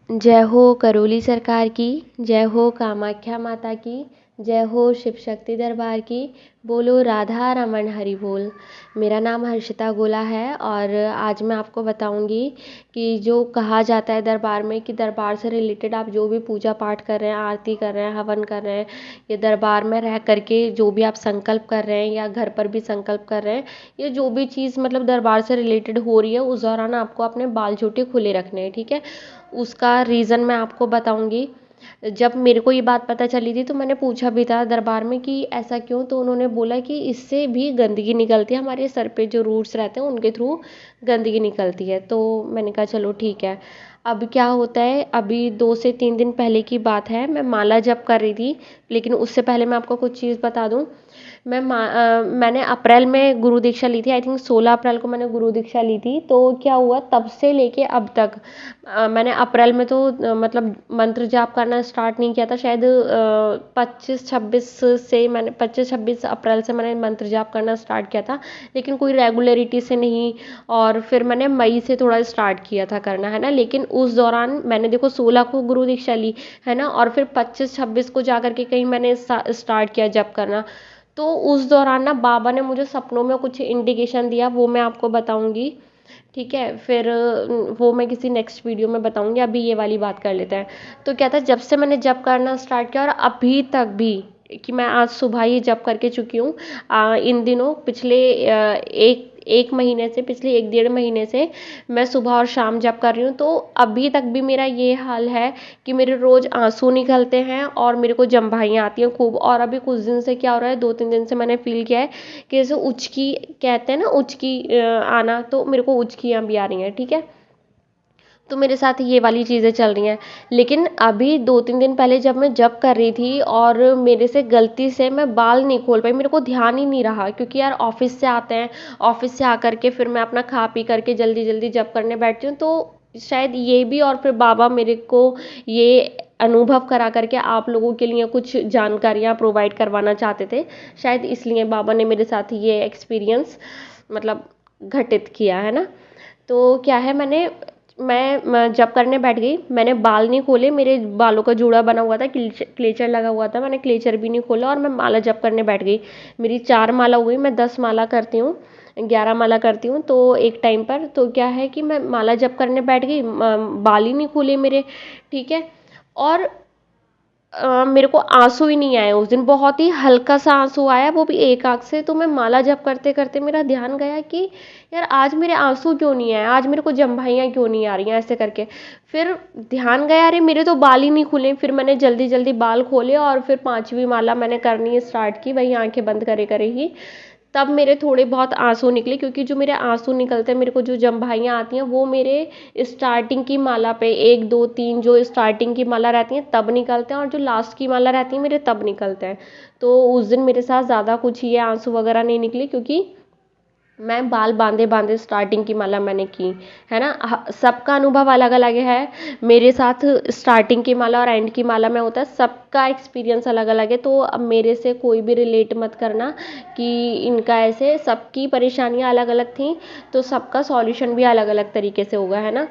जय हो करौली सरकार की, जय हो कामाख्या माता की, जय हो शिव शक्ति दरबार की, बोलो राधा रमन हरि बोल। मेरा नाम हर्षिता गोला है और आज मैं आपको बताऊंगी कि जो कहा जाता है दरबार में कि दरबार से रिलेटेड आप जो भी पूजा पाठ कर रहे हैं, आरती कर रहे हैं, हवन कर रहे हैं, या दरबार में रह करके जो भी आप संकल्प कर रहे हैं या घर पर भी संकल्प कर रहे हैं, ये जो भी चीज़ मतलब दरबार से रिलेटेड हो रही है उस दौरान आपको अपने बाल छोटे खुले रखने हैं। ठीक है, उसका रीज़न मैं आपको बताऊंगी। जब मेरे को ये बात पता चली थी तो मैंने पूछा भी था दरबार में कि ऐसा क्यों, तो उन्होंने बोला कि इससे भी गंदगी निकलती है, हमारे सर पे जो रूट्स रहते हैं उनके थ्रू गंदगी निकलती है। तो मैंने कहा चलो ठीक है। अब क्या होता है, अभी 2 से 3 दिन पहले की बात है, मैं माला जप कर रही थी। लेकिन उससे पहले मैं आपको कुछ चीज़ बता दूं। मैंने अप्रैल में गुरु दीक्षा ली थी, आई थिंक 16 अप्रैल को मैंने गुरु दीक्षा ली थी। तो क्या हुआ, तब से लेके अब तक मैंने अप्रैल में तो मतलब मंत्र जाप करना स्टार्ट नहीं किया था, शायद 25-26 से मैंने 25-26 अप्रैल से मैंने मंत्र जाप करना स्टार्ट किया था, लेकिन कोई रेगुलरिटी से नहीं। और फिर मैंने मई से थोड़ा स्टार्ट किया था करना, है ना। लेकिन उस दौरान मैंने देखो 16 को गुरु दीक्षा ली, है ना, और फिर 25-26 को जा करके कहीं मैंने स्टार्ट किया जप करना। तो उस दौरान ना बाबा ने मुझे सपनों में कुछ इंडिकेशन दिया, वो मैं आपको बताऊंगी। ठीक है, फिर वो मैं किसी नेक्स्ट वीडियो में बताऊंगी, अभी ये वाली बात कर लेते हैं। तो क्या था, जब से मैंने जप करना स्टार्ट किया और अभी तक भी, कि मैं आज सुबह ही जप करके चुकी हूँ, इन दिनों पिछले एक एक महीने से, पिछले 1-1.5 महीने से मैं सुबह और शाम जप कर रही हूँ। तो अभी तक भी मेरा ये हाल है कि मेरे रोज़ आंसू निकलते हैं और मेरे को जम्भाइयाँ आती हैं खूब। और अभी कुछ दिन से क्या हो रहा है, 2-3 दिन से मैंने फील किया है कि जैसे उचकी कहते हैं ना, उचकी आना, तो मेरे को उचकियाँ भी आ रही हैं। ठीक है, तो मेरे साथ ये वाली चीज़ें चल रही हैं। लेकिन अभी 2-3 दिन पहले जब मैं जब कर रही थी और मेरे से गलती से मैं बाल नहीं खोल पाई, मेरे को ध्यान ही नहीं रहा, क्योंकि यार ऑफिस से आते हैं, ऑफिस से आकर के फिर मैं अपना खा पी करके जल्दी जल्दी जब करने बैठती हूँ। तो शायद ये भी, और फिर बाबा मेरे को ये अनुभव करा करके आप लोगों के लिए कुछ जानकारियाँ प्रोवाइड करवाना चाहते थे, शायद इसलिए बाबा ने मेरे साथ ये एक्सपीरियंस मतलब घटित किया, है ना। तो क्या है, मैं जब करने बैठ गई, मैंने बाल नहीं खोले, मेरे बालों का जूड़ा बना हुआ था, क्लेचर लगा हुआ था, मैंने क्लेचर भी नहीं खोला और मैं माला जप करने बैठ गई। मेरी 4 माला हो गई, मैं 10 माला करती हूँ, 11 माला करती हूँ। तो एक टाइम पर तो क्या है कि मैं माला जप करने बैठ गई, बाल ही नहीं खुले मेरे। ठीक है, और मेरे को आंसू ही नहीं आए उस दिन, बहुत ही हल्का सा आंसू आया, वो भी एक आंख से। तो मैं माला जप करते करते मेरा ध्यान गया कि यार आज मेरे आंसू क्यों नहीं आए, आज मेरे को जम्भाइयाँ क्यों नहीं आ रही हैं, ऐसे करके। फिर ध्यान गया, अरे मेरे तो बाल ही नहीं खुले। फिर मैंने जल्दी जल्दी बाल खोले और फिर 5वीं माला मैंने करनी स्टार्ट की, वही आंखें बंद करे करे ही। तब मेरे थोड़े बहुत आंसू निकले, क्योंकि जो मेरे आंसू निकलते हैं, मेरे को जो जम्भाइयाँ आती हैं, वो मेरे स्टार्टिंग की माला पे 1 2 3 जो स्टार्टिंग की माला रहती हैं तब निकलते हैं, और जो लास्ट की माला रहती है मेरे तब निकलते हैं। तो उस दिन मेरे साथ ज़्यादा कुछ ये आंसू वगैरह नहीं निकले, क्योंकि मैं बाल बांधे बांधे स्टार्टिंग की माला मैंने की, है ना। सबका अनुभव अलग अलग है, मेरे साथ स्टार्टिंग की माला और एंड की माला में होता है, सबका एक्सपीरियंस अलग अलग है। तो अब मेरे से कोई भी रिलेट मत करना कि इनका ऐसे, सबकी परेशानियाँ अलग अलग थी, तो सबका सॉल्यूशन भी अलग अलग तरीके से होगा, है ना।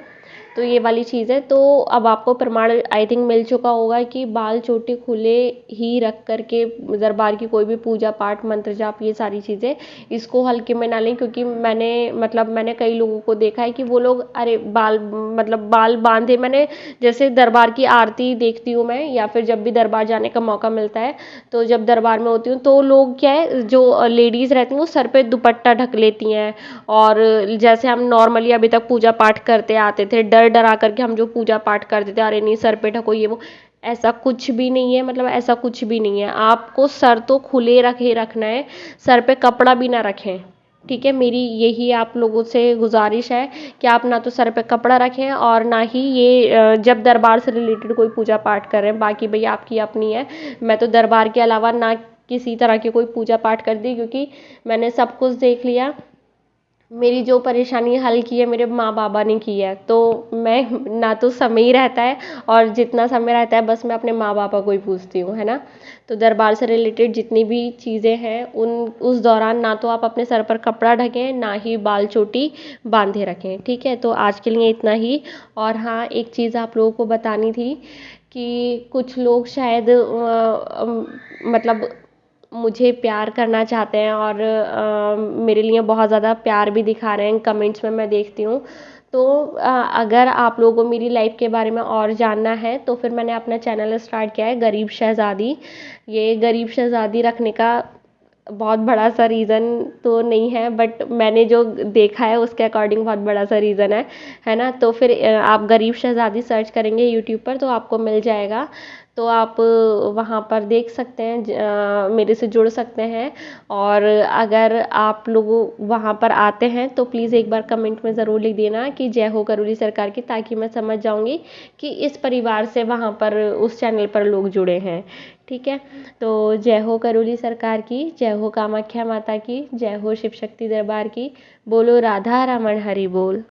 तो ये वाली चीज़ है। तो अब आपको प्रमाण आई थिंक मिल चुका होगा कि बाल छोटे खुले ही रख करके दरबार की कोई भी पूजा पाठ, मंत्र जाप, ये सारी चीज़ें, इसको हल्के में ना लें। क्योंकि मैंने कई लोगों को देखा है कि वो लोग, अरे बाल मतलब बाल बांधे, मैंने जैसे दरबार की आरती देखती हूँ मैं, या फिर जब भी दरबार जाने का मौका मिलता है, तो जब दरबार में होती हूँ तो लोग क्या है, जो लेडीज़ रहती हैं वो सर पे दुपट्टा ढक लेती हैं। और जैसे हम नॉर्मली अभी तक पूजा पाठ करते आते थे, डर डरा करके हम जो पूजा पाठ करते थे, अरे नहीं सर पे ढको ये वो, ऐसा कुछ भी नहीं है। मतलब ऐसा कुछ भी नहीं है, आपको सर तो खुले रखे रखना है, सर पे कपड़ा भी ना रखें। ठीक है, मेरी यही आप लोगों से गुजारिश है कि आप ना तो सर पे कपड़ा रखें और ना ही ये जब दरबार से रिलेटेड कोई पूजा पाठ कर रहे हैं, बाकी भैया आपकी अपनी है। मैं तो दरबार के अलावा ना किसी तरह की कोई पूजा पाठ कर दी, क्योंकि मैंने सब कुछ देख लिया। मेरी जो परेशानी हल की है मेरे माँ बाबा ने की है, तो मैं ना तो समय ही रहता है, और जितना समय रहता है बस मैं अपने माँ बाबा को ही पूछती हूँ, है ना। तो दरबार से रिलेटेड जितनी भी चीज़ें हैं उन उस दौरान ना तो आप अपने सर पर कपड़ा ढकें, ना ही बाल चोटी बांधे रखें, ठीक है। तो आज के लिए इतना ही। और हाँ, एक चीज़ आप लोगों को बतानी थी कि कुछ लोग शायद मतलब मुझे प्यार करना चाहते हैं, और मेरे लिए बहुत ज़्यादा प्यार भी दिखा रहे हैं, कमेंट्स में मैं देखती हूँ। तो अगर आप लोगों को मेरी लाइफ के बारे में और जानना है तो फिर मैंने अपना चैनल स्टार्ट किया है, गरीब शहज़ादी। ये गरीब शहज़ादी रखने का बहुत बड़ा सा रीज़न तो नहीं है, बट मैंने जो देखा है उसके अकॉर्डिंग बहुत बड़ा सा रीज़न है ना। तो फिर आप गरीब शहज़ादी सर्च करेंगे यूट्यूब पर तो आपको मिल जाएगा। तो आप वहाँ पर देख सकते हैं, मेरे से जुड़ सकते हैं। और अगर आप लोग वहाँ पर आते हैं तो प्लीज़ एक बार कमेंट में ज़रूर लिख देना कि जय हो करोली सरकार की, ताकि मैं समझ जाऊँगी कि इस परिवार से वहाँ पर उस चैनल पर लोग जुड़े हैं, ठीक है। तो जय हो करोली सरकार की, जय हो कामाख्या माता की, जय हो शिव शक्ति दरबार की, बोलो राधा रमण हरि बोल।